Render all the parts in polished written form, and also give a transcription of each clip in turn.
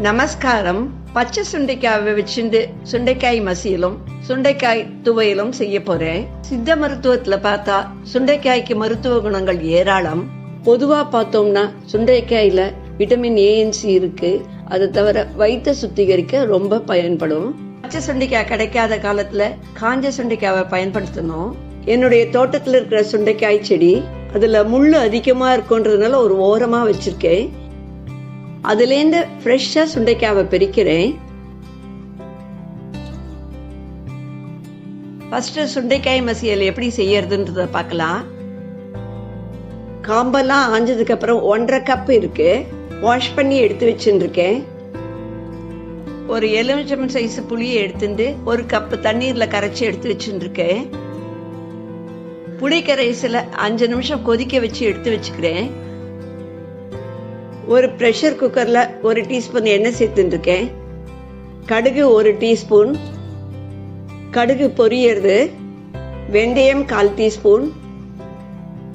நமஸ்காரம். பச்சை சுண்டைக்காவை வச்சுட்டு சுண்டைக்காய் மசியலும் சுண்டைக்காய் துவையலும் செய்ய போறேன். சித்த மருத்துவத்துல பார்த்தா சுண்டைக்காய்க்கு மருத்துவ குணங்கள் ஏராளம். பொதுவா பார்த்தோம்னா சுண்டைக்காயில விட்டமின் ஏஎன்சி இருக்கு. அது தவிர வயிற்றை சுத்திகரிக்க ரொம்ப பயன்படும். பச்சை சுண்டைக்காய் கிடைக்காத காலத்துல காஞ்ச சுண்டைக்காவை பயன்படுத்தணும். என்னுடைய தோட்டத்துல இருக்கிற சுண்டைக்காய் செடி அதுல முள்ளு அதிகமா இருக்குன்றதுனால ஒரு ஓரமா வச்சிருக்கேன். அதுலேருந்து ஃப்ரெஷ்ஷா சுண்டைக்காவை பிரிக்கிறேன். ஃபர்ஸ்ட் சுண்டைக்காய் மசியல் எப்படி செய்யறதுன்றத பார்க்கலாம். காம்பெல்லாம் ஆஞ்சதுக்கு அப்புறம் 1.5 கப் இருக்கு. வாஷ் பண்ணி எடுத்து வச்சுருக்கேன். ஒரு எலுமிச்சம் சைஸ் புளியை எடுத்துட்டு 1 கப் தண்ணீர்ல கரைச்சி எடுத்து வச்சுருக்கேன். புளி கரைசல 5 நிமிஷம் கொதிக்க வச்சு எடுத்து வச்சுக்கிறேன். ஒரு பிரஷர் குக்கர்ல 1 டீஸ்பூன் எண்ணெய் சேர்த்துருக்கேன். கடுகு 1 டீஸ்பூன், கடுகு பொரியறது. வெந்தயம் 1/4 டீஸ்பூன்,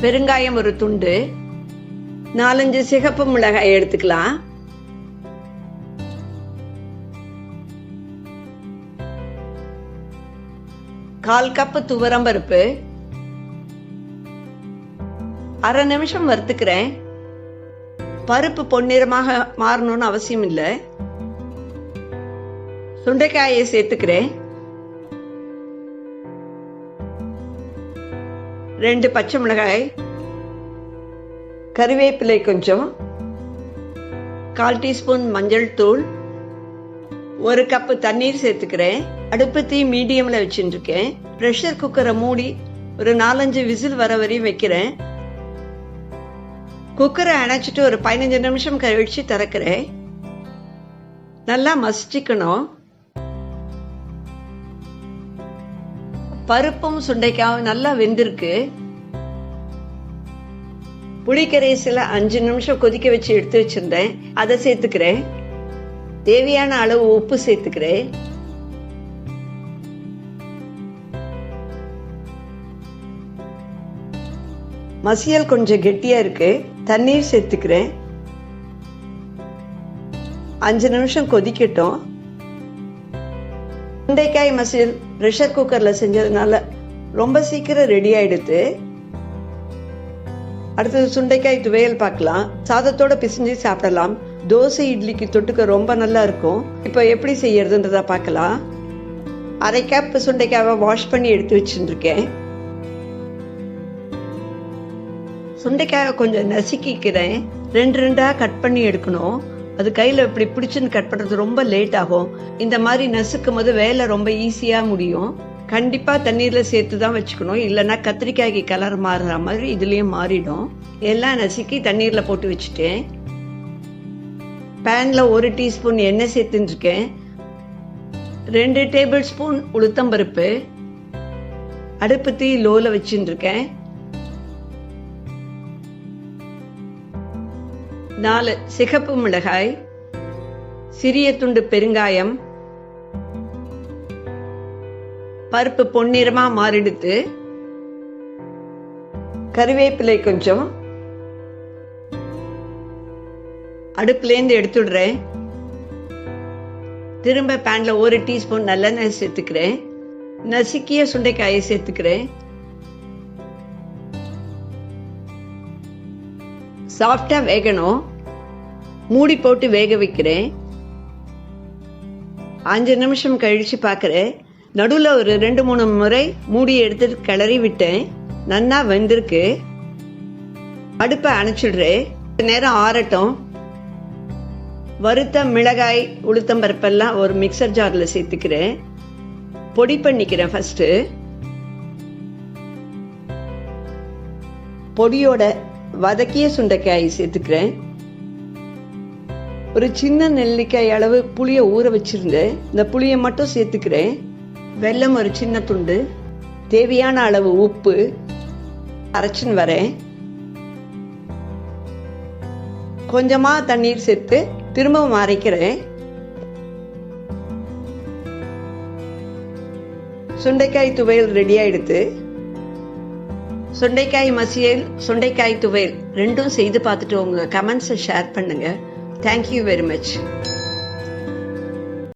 பெருங்காயம் 1 துண்டு, 4-5 சிகப்பு மிளகாய் எடுத்துக்கலாம். கால் கப் துவரம்பருப்பு. 1/2 நிமிஷம் வறுத்துக்கிறேன். பருப்பு பொன்னிறமாக மாறணும்னு அவசியம் இல்லை. சுண்டைக்காயை சேர்த்துக்கிறேன். 2 பச்சை மிளகாய், கறிவேப்பிலை கொஞ்சம், 1/4 டீஸ்பூன் மஞ்சள் தூள், 1 கப் தண்ணீர் சேர்த்துக்கிறேன். அடுப்பு தீ மீடியம்ல வச்சுருக்கேன். பிரஷர் குக்கரை மூடி ஒரு 4-5 விசில் வர வரையும் வைக்கிறேன். குக்கரை அணைச்சிட்டு ஒரு 15 நிமிஷம் கழிச்சு திறக்கிறேன். நல்லா மசிச்சுக்கணும். பருப்பும் சுண்டைக்காயும் நல்லா வெந்திருக்கு. புளிக்கரைசல 5 நிமிஷம் கொதிக்க வச்சு எடுத்து வச்சிருந்தேன். அதை சேர்த்துக்கிறேன். தேவையான அளவு உப்பு சேர்த்துக்கிறேன். மசியல் கொஞ்சம் கெட்டியா இருக்கு. தண்ணீர் சேர்த்துக்கிறேன். 5 நிமிஷம் கொதிக்கட்டும். சுண்டைக்காய் மசியல் பிரஷர் குக்கர்ல செஞ்சதுனால ரொம்ப சீக்கிரம் ரெடி ஆயிடுது. அடுத்தது சுண்டைக்காய் துவையல் பார்க்கலாம். சாதத்தோட பிசைஞ்சு சாப்பிடலாம். தோசை இட்லிக்கு தொட்டுக்க ரொம்ப நல்லா இருக்கும். இப்போ எப்படி செய்யறதுன்றத பார்க்கலாம். 1/2 கப் சுண்டைக்காவை வாஷ் பண்ணி எடுத்து வச்சுருக்கேன். சுண்டைக்காயை கொஞ்சம் நசுக்கிக்கிறேன். 2 கட் பண்ணி எடுக்கணும். அது கையில இப்படி பிடிச்சுன்னு கட் பண்றது ரொம்ப லேட் ஆகும். இந்த மாதிரி நசுக்கும் போது வேலை ரொம்ப ஈஸியா முடியும். கண்டிப்பா தண்ணீர்ல சேர்த்து தான் வச்சுக்கணும். இல்லைன்னா கத்திரிக்காய்க்கு கலர் மாறுற மாதிரி இதுலயும் மாறிடும். எல்லாம் நசுக்கி தண்ணீர்ல போட்டு வச்சுட்டேன். பேன்ல 1 டீஸ்பூன் எண்ணெய் சேர்த்துட்டு இருக்கேன். 2 டேபிள் ஸ்பூன் உளுத்தம்பருப்பு. அடுப்பு தீ லோல வச்சுட்டு இருக்கேன். 4 சிகப்பு மிளகாய், சிறிய துண்டு பெருங்காயம். பருப்பு பொன்னிறமா மாறிடுத்து. கறிவேப்பிலை கொஞ்சம். அடுப்புலேருந்து எடுத்துடுறேன். திரும்ப பேன்ல 1 டீஸ்பூன் நல்லெண்ணெய் சேர்த்துக்கிறேன். நசுக்கிய சுண்டைக்காயை சேர்த்துக்கிறேன். சாஃப்டா வேகணும். மூடி போட்டு வேக வைக்கிறேன். 5 நிமிஷம் கழிச்சு பார்க்கிறேன். நடுவில் ஒரு 2-3 முறை மூடி எடுத்துட்டு கிளறி விட்டேன். நன்னா வெந்திருக்கு. அடுப்பை அணைச்சிடுறேன். நேரம் ஆறட்டும். வறுத்த மிளகாய் உளுத்தம்பருப்பெல்லாம் ஒரு மிக்சர் ஜார்ல சேர்த்துக்கிறேன். பொடி பண்ணிக்கிறேன். ஃபர்ஸ்ட் பொடியோட வதக்கிய சுண்டைக்காய் சேர்த்துக்கிறேன். ஒரு சின்ன நெல்லிக்காய் அளவு புளிய ஊற வச்சிருந்தேன். இந்த புளிய மட்டும் சேர்த்துக்கிறேன். வெல்லம் ஒரு சின்ன துண்டு, தேவையான அளவு உப்பு. அரைச்சின்னு வரேன். கொஞ்சமா தண்ணீர் சேர்த்து திரும்பவும் அரைக்கிறேன். சுண்டைக்காய் துவையல் ரெடி ஆயிடுது. சுண்டைக்காய் மசியல், சுண்டைக்காய் துவையல் ரெண்டும் செய்து பார்த்துட்டு உங்க கமெண்ட்ஸை ஷேர் பண்ணுங்க. Thank you very much.